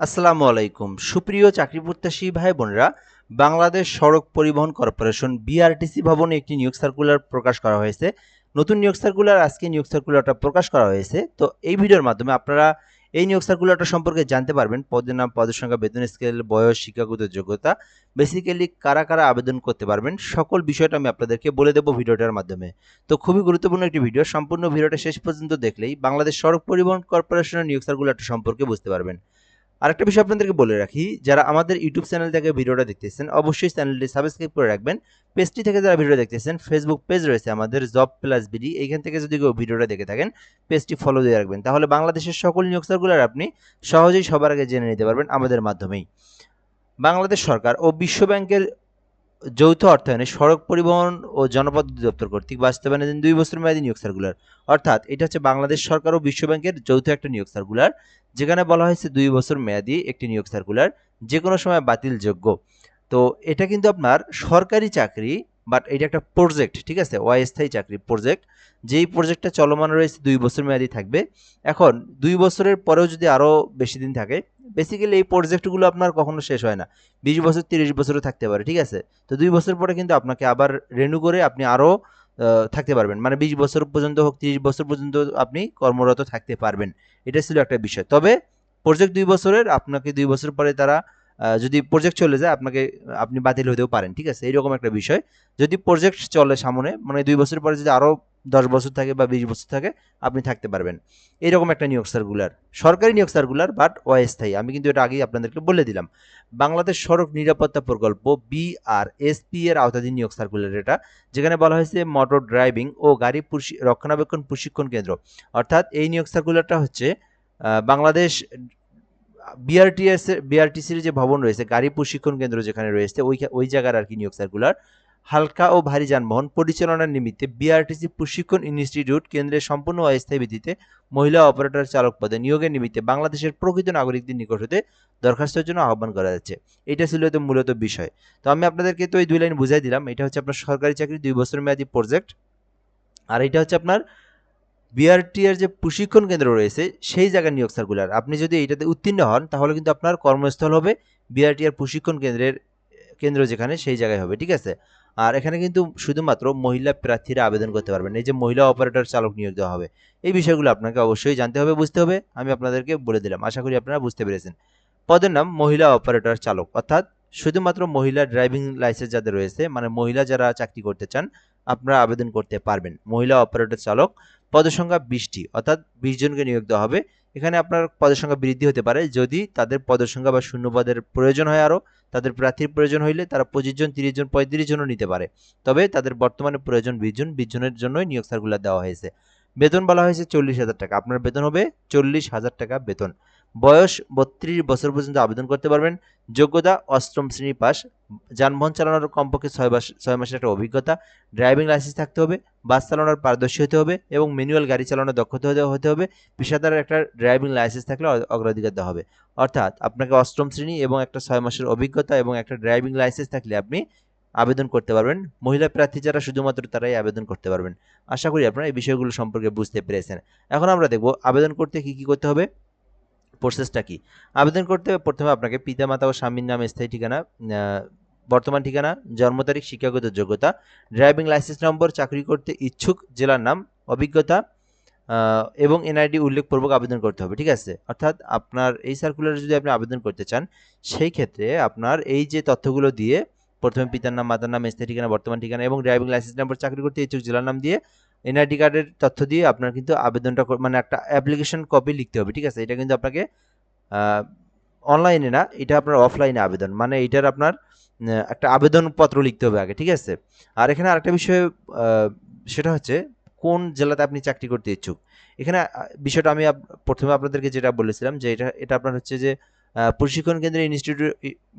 আসসালামু আলাইকুম সুপ্রিয় চাকরি প্রত্যাশী ভাই বোনেরা। বাংলাদেশ সড়ক পরিবহন কর্পোরেশন বিআরটিসি ভবনে একটি নিয়োগ সার্কুলার প্রকাশ করা হয়েছে। নতুন নিয়োগ সার্কুলার, আজকে নিয়োগ সার্কুলারটা প্রকাশ করা হয়েছে। তো এই ভিডিওর মাধ্যমে আপনারা এই নিয়োগ সার্কুলারটা সম্পর্কে জানতে পারবেন। পদের নাম, পদের সংখ্যা, বেতন স্কেল, বয়স, শিক্ষাগত যোগ্যতা, বেসিক্যালি কারা কারা আবেদন করতে পারবেন, সকল বিষয়টা আমি আপনাদেরকে বলে দেবো ভিডিওটার মাধ্যমে। তো খুবই গুরুত্বপূর্ণ একটি ভিডিও, সম্পূর্ণ ভিডিওটা শেষ পর্যন্ত দেখলেই বাংলাদেশ সড়ক পরিবহন কর্পোরেশনের নিয়োগ সার্কুলারটা সম্পর্কে বুঝতে পারবেন। আরেকটা বিষয় আপনাদেরকে বলে রাখি, যারা আমাদের ইউটিউব চ্যানেল থেকে ভিডিওটা দেখতেছেন অবশ্যই চ্যানেলটি সাবস্ক্রাইব করে রাখবেন। পেজটি থেকে যারা ভিডিও দেখতেছেন, ফেসবুক পেজ রয়েছে আমাদের জব প্লাস বিডি, এইখান থেকে যদি কেউ ভিডিওটা দেখে থাকেন পেজটি ফলো দিয়ে রাখবেন, তাহলে বাংলাদেশের সকল নিয়োগ সার্কুলার আপনি সহজেই সবার আগে জেনে নিতে পারবেন আমাদের মাধ্যমেই। বাংলাদেশ সরকার ও বিশ্ব ব্যাংকের যৌথ অর্থায়নে সড়ক পরিবহন ও জনপথ অধিদপ্তর কর্তৃক বাস্তবায়নাধীন 2 বছর মেয়াদী নিয়োগ সার্কুলার। অর্থাৎ এটা হচ্ছে বাংলাদেশ সরকার ও বিশ্ব ব্যাংকের যৌথ একটা নিয়োগ সার্কুলার, যেখানে বলা হয়েছে 2 বছর মেয়াদী একটি নিয়োগ সার্কুলার, যে কোনো সময় বাতিলযোগ্য। তো এটা কিন্তু আপনার সরকারি চাকরি, বাট এটা একটা প্রজেক্ট, ঠিক আছে, অস্থায়ী চাকরি প্রজেক্ট। যেই প্রজেক্টটা চলমান রয়েছে 2 বছর মেয়াদী থাকবে। এখন 2 বছরের পরেও যদি আরও বেশি দিন থাকে, বেসিক্যালি এই প্রজেক্টগুলো আপনার কখনো শেষ হয় না, 20 বছর 30 বছরও থাকতে পারে, ঠিক আছে। তো 2 বছর পরে কিন্তু আপনাকে আবার রেনু করে আপনি আরও থাকতে পারবেন, মানে 20 বছর পর্যন্ত হোক, 30 বছর পর্যন্ত আপনি কর্মরত থাকতে পারবেন। এটা ছিল একটা বিষয়। তবে প্রজেক্ট 2 বছরের, আপনাকে 2 বছর পরে তারা যদি প্রজেক্ট চলে যায় আপনাকে, আপনি বাতিল হতেও পারেন, ঠিক আছে, এইরকম একটা বিষয়। যদি প্রজেক্ট চলে সামনে, মানে 2 বছর পরে যদি আরও 10 বছর থাকে বা 20 বছর থাকে, আপনি থাকতে পারবেন। এইরকম একটা নিয়োগ সার্কুলার, সরকারি নিয়োগ সার্কুলার, বাট অস্থায়ী। আমি কিন্তু এটা আগেই আপনাদেরকে বলে দিলাম। বাংলাদেশ সড়ক নিরাপত্তা প্রকল্প বিআরএসপি এর আওতাধীন নিয়োগ সার্কুলার এটা, যেখানে বলা হয়েছে মোটর ড্রাইভিং ও গাড়ি রক্ষণাবেক্ষণ প্রশিক্ষণ কেন্দ্র। অর্থাৎ এই নিয়োগ সার্কুলারটা হচ্ছে বাংলাদেশ বিআরটিসির যে ভবন রয়েছে, গাড়ি প্রশিক্ষণ কেন্দ্র যেখানে রয়েছে, ওই জায়গার আর কি নিয়োগ সার্কুলার। হালকা ও ভারী যানবাহন পরিচালনার নিমিত্তে বিআরটিসি প্রশিক্ষণ ইনস্টিটিউট কেন্দ্রের সম্পূর্ণ অস্থায়ী ভিত্তিতে মহিলা অপারেটর চালক পদে নিয়োগের নিমিত্তে বাংলাদেশের প্রকৃত নাগরিকদের নিকট হতে দরখাস্তের জন্য আহ্বান করা যাচ্ছে। এটা ছিল তো মূলত বিষয়। তো আমি আপনাদেরকে তো এই 2 লাইন বুঝাই দিলাম। এটা হচ্ছে আপনার সরকারি চাকরি 2 বছর মেয়াদী প্রজেক্ট, আর এটা হচ্ছে আপনার বিআরটি এর যে প্রশিক্ষণ কেন্দ্র রয়েছে সেই জায়গার নিয়োগ সার্কুলার। আপনি যদি এইটাতে উত্তীর্ণ হন তাহলে কিন্তু আপনার কর্মস্থল হবে বিআরটি এর প্রশিক্ষণ কেন্দ্র যেখানে, সেই জায়গায় হবে, ঠিক আছে। আর এখানে কিন্তু শুধুমাত্র মহিলা প্রার্থীরা আবেদন করতে পারবেন। এই যে মহিলা অপারেটর চালক নিয়োগ দেওয়া হবে, এই বিষয়গুলো আপনাকে অবশ্যই জানতে হবে, বুঝতে হবে। আমি আপনাদেরকে বলে দিলাম, আশা করি আপনারা বুঝতে পেরেছেন। পদের নাম মহিলা অপারেটর চালক, অর্থাৎ শুধুমাত্র মহিলা ড্রাইভিং লাইসেন্স যাদের রয়েছে, মানে মহিলা যারা চাকরি করতে চান, আপনারা আবেদন করতে পারবেন। মহিলা অপারেটর চালক, পদের সংখ্যা 20টি, অর্থাৎ 20 জনকে নিয়োগ দেওয়া হবে। এখানে আপনার পদের সংখ্যা বৃদ্ধি হতে পারে যদি তাদের পদের সংখ্যা বা শূন্য পদের প্রয়োজন হয়, আরও তাদের প্রার্থীর প্রয়োজন হইলে তারা 25 জন, 30 জন, 35 জনও নিতে পারে। তবে তাদের বর্তমানে প্রয়োজন 20 জন, 20 জনের জন্যই নিয়োগ সার্কুলার দেওয়া হয়েছে। বেতন বলা হয়েছে 40,000 টাকা, আপনার বেতন হবে 40,000 টাকা বেতন। বয়স 32 বছর পর্যন্ত আবেদন করতে পারবেন। যোগ্যতা অষ্টম শ্রেণী পাস। যানবাহন চালানোর কমপক্ষে 6 মাসের একটা অভিজ্ঞতা। ড্রাইভিং লাইসেন্স থাকতে হবে। বাস চালানোর পারদর্শী হতে হবে এবং ম্যানুয়াল গাড়ি চালানোর দক্ষতা হতে হবে। পেশাদার একটা ড্রাইভিং লাইসেন্স থাকলে অগ্রাধিকার দেওয়া হবে। অর্থাৎ আপনাকে অষ্টম শ্রেণী এবং একটা 6 মাসের অভিজ্ঞতা এবং একটা ড্রাইভিং লাইসেন্স থাকলে আপনি আবেদন করতে পারবেন। মহিলা প্রার্থী যারা, শুধুমাত্র তারাই আবেদন করতে পারবেন। আশা করি আপনারা এই বিষয়গুলো সম্পর্কে বুঝতে পেরেছেন। এখন আমরা দেখব আবেদন করতে কি কি করতে হবে, প্রসেসটা কি। আবেদন করতে প্রথমে আপনাকে পিতামাতা ও স্বামীর নাম, স্থায়ী ঠিকানা, বর্তমান ঠিকানা, জন্ম তারিখ, শিক্ষাগত যোগ্যতা, ড্রাইভিং লাইসেন্স নম্বর, চাকরি করতে ইচ্ছুক জেলার নাম, অভিজ্ঞতা এবং এনআইডি উল্লেখপূর্বক আবেদন করতে হবে, ঠিক আছে। অর্থাৎ আপনার এই সার্কুলারে যদি আপনি আবেদন করতে চান, সেই ক্ষেত্রে আপনার এই যে তথ্যগুলো দিয়ে, প্রথমে পিতার নাম, মাতার নাম, স্থায়ী ঠিকানা, বর্তমান ঠিকানা এবং ড্রাইভিং লাইসেন্স নম্বর, চাকরি করতে ইচ্ছুক জেলার নাম দিয়ে, এনআইডি কার্ডের তথ্য দিয়ে আপনার কিন্তু আবেদনটা, মানে একটা অ্যাপ্লিকেশন কপি লিখতে হবে, ঠিক আছে। এটা কিন্তু আপনাকে অনলাইনে না, এটা আপনার অফলাইনে আবেদন, মানে এটার আপনার একটা আবেদনপত্র লিখতে হবে আগে, ঠিক আছে। আর এখানে আরেকটা বিষয়, সেটা হচ্ছে কোন জেলাতে আপনি চাকরি করতে ইচ্ছুক। এখানে বিষয়টা আমি প্রথমে আপনাদেরকে যেটা বলেছিলাম, যে এটা আপনার হচ্ছে যে প্রশিক্ষণ কেন্দ্রের ইনস্টিটিউট,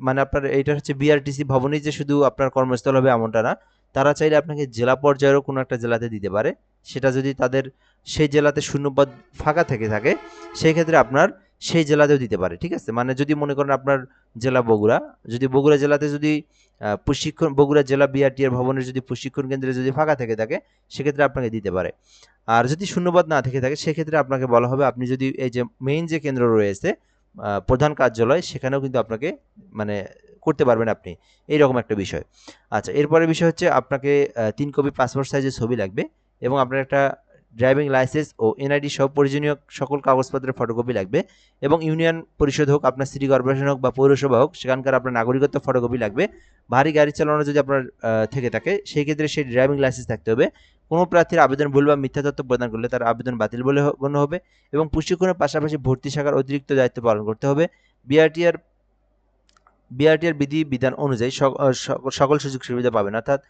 মানে আপনার এটা হচ্ছে বিআরটিসি ভবনেই যে শুধু আপনার কর্মস্থল হবে এমনটা না। তারা চাইলে আপনাকে জেলা পর্যায়েরও কোনো একটা জেলাতে দিতে পারে। সেটা যদি তাদের সেই জেলাতে শূন্যপদ ফাঁকা থেকে থাকে, সেই ক্ষেত্রে আপনার সেই জেলাতেও দিতে পারে, ঠিক আছে। মানে যদি মনে করেন আপনার জেলা বগুড়া, যদি বগুড়া জেলাতে যদি বগুড়া জেলা বিআরটি এর ভবনের যদি প্রশিক্ষণ কেন্দ্রে যদি ফাঁকা থেকে থাকে, সেক্ষেত্রে আপনাকে দিতে পারে। আর যদি শূন্যপদ না থেকে থাকে, সেক্ষেত্রে আপনাকে বলা হবে আপনি যদি এই যে মেইন যে কেন্দ্র রয়েছে প্রধান কার্যালয়, সেখানেও কিন্তু আপনাকে মানে করতে পারবেন আপনি, এইরকম একটা বিষয়। আচ্ছা, এরপরের বিষয় হচ্ছে আপনাকে 3 কপি পাসপোর্ট সাইজের ছবি লাগবে এবং আপনার একটা ড্রাইভিং লাইসেন্স ও এনআইডি সহ প্রয়োজনীয় সকল কাগজপত্রের ফটোকপি লাগবে এবং ইউনিয়ন পরিষদ হোক, আপনার সিটি কর্পোরেশন হোক বা পৌরসভা হোক, সেখানকার আপনার নাগরিকত্ব ফটোকপি লাগবে। ভারী গাড়ি চালানো যদি আপনার থেকে থাকে, সেই ক্ষেত্রে সেই ড্রাইভিং লাইসেন্স থাকতে হবে। কোনো প্রার্থীর আবেদন ভুল বা মিথ্যা তথ্য প্রদান করলে তার আবেদন বাতিল বলে গণ্য হবে এবং প্রশিক্ষণের পাশাপাশি ভর্তি শাখার অতিরিক্ত দায়িত্ব পালন করতে হবে। বিআরটিআর বিআরটিআর বিধিবিধান অনুযায়ী সকল সুযোগ সুবিধা পাবেন, অর্থাৎ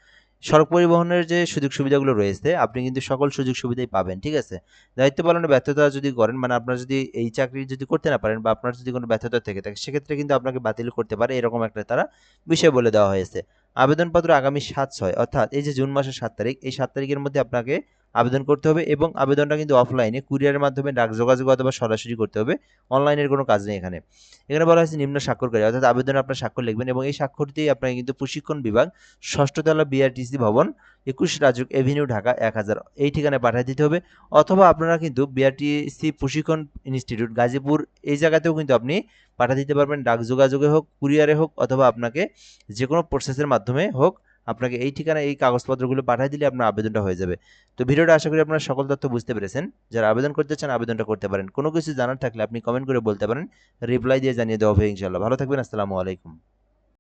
সড়ক পরিবহনের যে সুযোগ সুবিধাগুলো রয়েছে আপনি কিন্তু সকল সুযোগ সুবিধাই পাবেন, ঠিক আছে। দায়িত্ব পালনে ব্যর্থতা যদি করেন, মানে আপনার যদি এই চাকরি যদি করতে না পারেন বা আপনার যদি কোনো ব্যর্থতা থেকে থাকে, সেক্ষেত্রে কিন্তু আপনাকে বাতিল করতে পারে, এরকম একটা তারা বিষয় বলে দেওয়া হয়েছে। আবেদনপত্র আগামী 7/6 অর্থাৎ এই যে জুন মাসের 7 তারিখ, এই 7 তারিখের মধ্যে আপনাকে আবেদন করতে হবে এবং আবেদনটা কিন্তু অফলাইনে কুরিয়ারের মাধ্যমে ডাক যোগাযোগ অথবা সরাসরি করতে হবে। অনলাইনের কোনো কাজ নেই এখানে। এখানে বলা হয়েছে নিম্ন স্বাক্ষরকারী, অর্থাৎ আবেদনে আপনার স্বাক্ষর লিখবেন এবং এই স্বাক্ষরতেই আপনাকে কিন্তু প্রশিক্ষণ বিভাগ, 6ষ্ঠ তলা, বিআরটিসি ভবন, 21 রাজুক এভিনিউ, ঢাকা 1000, এই ঠিকানায় পাঠিয়ে দিতে হবে। অথবা আপনারা কিন্তু বিআরটিসি প্রশিক্ষণ ইনস্টিটিউট গাজীপুর, এই জায়গাতেও কিন্তু আপনি পাঠিয়ে দিতে পারবেন, ডাক যোগাযোগে হোক, কুরিয়ারে হোক, অথবা আপনাকে যে কোনো প্রসেসের মাধ্যমে হোক, আপনাকে এই ঠিকানায় এই কাগজপত্রগুলো পাঠিয়ে দিলে আপনার আবেদনটা হয়ে যাবে। তো ভিডিওটা আশা করি আপনারা সকল তথ্য বুঝতে পেরেছেন। যারা আবেদন করতে চান আবেদনটা করতে পারেন। কোনো কিছু জানার থাকলে আপনি কমেন্ট করে বলতে পারেন, রিপ্লাই দিয়ে জানিয়ে দেওয়া হবে ইনশাআল্লাহ। ভালো থাকবেন, আসসালামু আলাইকুম।